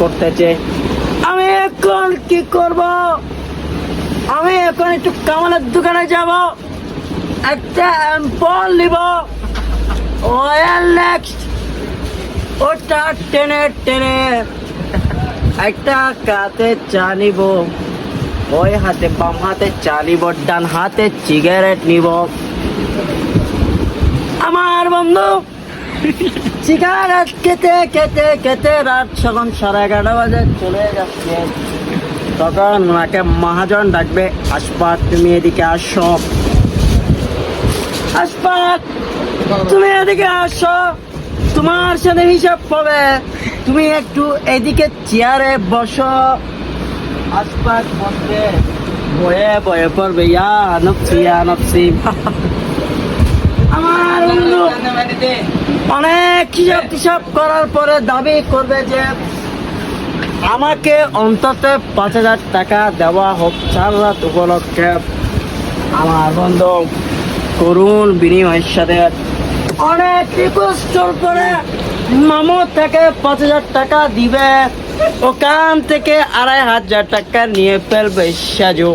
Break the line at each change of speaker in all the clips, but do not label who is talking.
করতেছে। আমি এখন কি করব? আমি এখন একটু কামালের দোকানে যাব, একটা অ্যাম্পল নিব, ওয়েল নেক্সট ওটা টেনে টেনে একটা কাতে চা নিব, ওই হাতে বাম হাতে চা নিব, ডান হাতে সিগারেট নিব। আমার বন্ধু সিগারেট খেতে খেতে খেতে রাত যখন 11:30 বাজে চলে যাচ্ছে, তখন ওনাকে মহাজন ডাকবে, আশফাক তুমি এদিকে আসো, আশফাক তুমি এদিকে আসো, তোমার সাথে হিসাব হবে, তুমি একটু এদিকে চেয়ারে বসো। আশফাক বসবে, বয়ে বয়ে পড়বে, ইয়া নফসি ইয়া নফসি। আমার বন্ধু অনেক হিসাব টিসাব করার পরে দাবি করবে যে আমাকে অন্তত 5,000 টাকা দেওয়া হোক 4 রাত উপলক্ষে। আমার বন্ধু করুণ বিনিময়ের সাথে অনেক রিকোয়েস্ট করে মামু থেকে 5,000 টাকা দিবে, ওখান থেকে 2,500 টাকা নিয়ে ফেলবে সাজু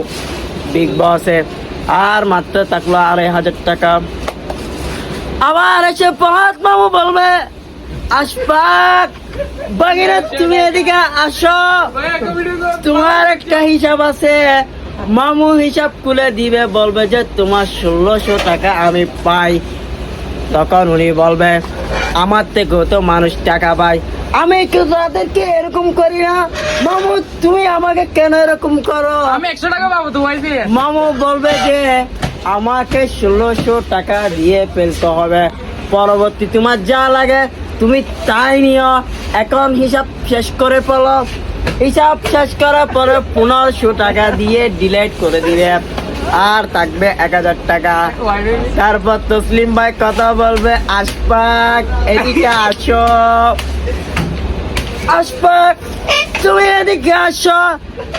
বিগ বসে, আর মাত্র থাকলো 2,500 টাকা। আবার এসে ফহাদ মামু বলবে, আশফাক বাগিরা তুমি এদিকে আসো, তোমার একটা হিসাব আছে। মামু হিসাব খুলে দিবে, বলবে যে তোমার 1,600 টাকা আমি পাই। তখন উনি বলবে আমার থেকেও তো মানুষ টাকা পায়, আমি কি তাদেরকে এরকম করি না? মামু তুমি আমাকে কেন এরকম করো?
আমি 100 টাকা পাবো তোমার দিয়ে।
মামু বলবে যে আমাকে 1,600 টাকা দিয়ে ফেলতে হবে, পরবর্তী তোমার যা লাগে তুমি তাই নিও, এখন হিসাব শেষ করে ফেলো। হিসাব শেষ করার পরে 1,500 টাকা দিয়ে ডিলিট করে দিবে, আর থাকবে 1,000 টাকা। তারপর তসলিম ভাই কথা বলবে, আশফাক এদিকে আসো, আশফাক তুমি এদিকে আসো,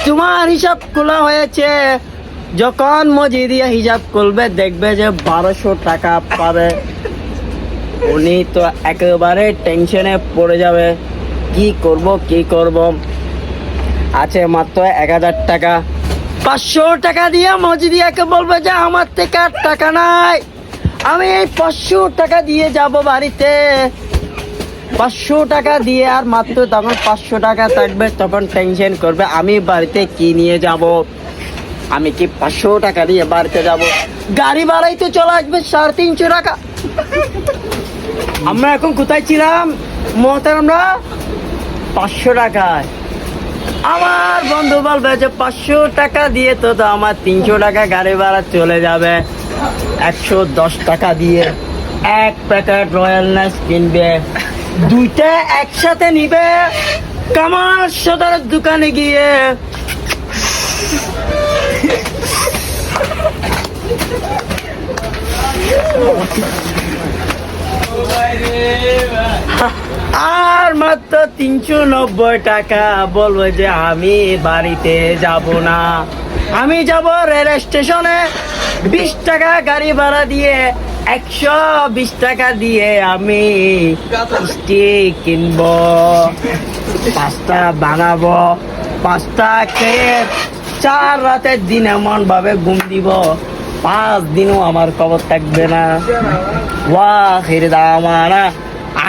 তোমার হিসাব খোলা হয়েছে। যখন মজিদিয়া হিসাব করবে দেখবে যে 1,200 টাকা পাবে, উনি তো একেবারে টেনশনে পড়ে যাবে, কি করব। আছে মাত্র 1,000 টাকা, 500 টাকা দিয়ে মজিদিয়াকে বলবে যে আমার থেকে আর টাকা নাই, আমি এই 500 টাকা দিয়ে যাব বাড়িতে। 500 টাকা দিয়ে আর মাত্র তখন 500 টাকা থাকবে, তখন টেনশন করবে আমি বাড়িতে কি নিয়ে যাব, আমি কি 500 টাকা দিয়ে বাড়িতে যাব? গাড়ি ভাড়াই তো চলে আসবে 350 টাকা। আমরা এখন কোথায় ছিলাম মোহতারামরা? 500 টাকায়। আমার বন্ধু বলবে যে 500 টাকা দিয়ে তো আমার 300 টাকা গাড়ি ভাড়া চলে যাবে। 110 টাকা দিয়ে এক প্যাকেট রয়্যাল নেস কিনবে, দুইটা একসাথে নিবে, কামাল সদরের দোকানে গিয়ে আর মাত্র 390 টাকা বলবো যে আমি বাড়িতে যাব না, আমি যাব রেল স্টেশনে। 20 টাকা গাড়ি ভাড়া দিয়ে 120 টাকা দিয়ে আমি স্টিক কিনবো, পাস্তা বানাবো, পাস্তা খেয়ে 4 রাতের দিন এমন ভাবে ঘুম দিব 5 দিনও আমার খবর থাকবে না। ওয়াখির দাওয়ানা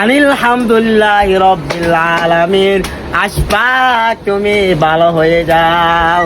আনিল হামদুলিল্লাহি রাব্বিল আলামিন। আশফাক তুমি ভালো হয়ে যাও।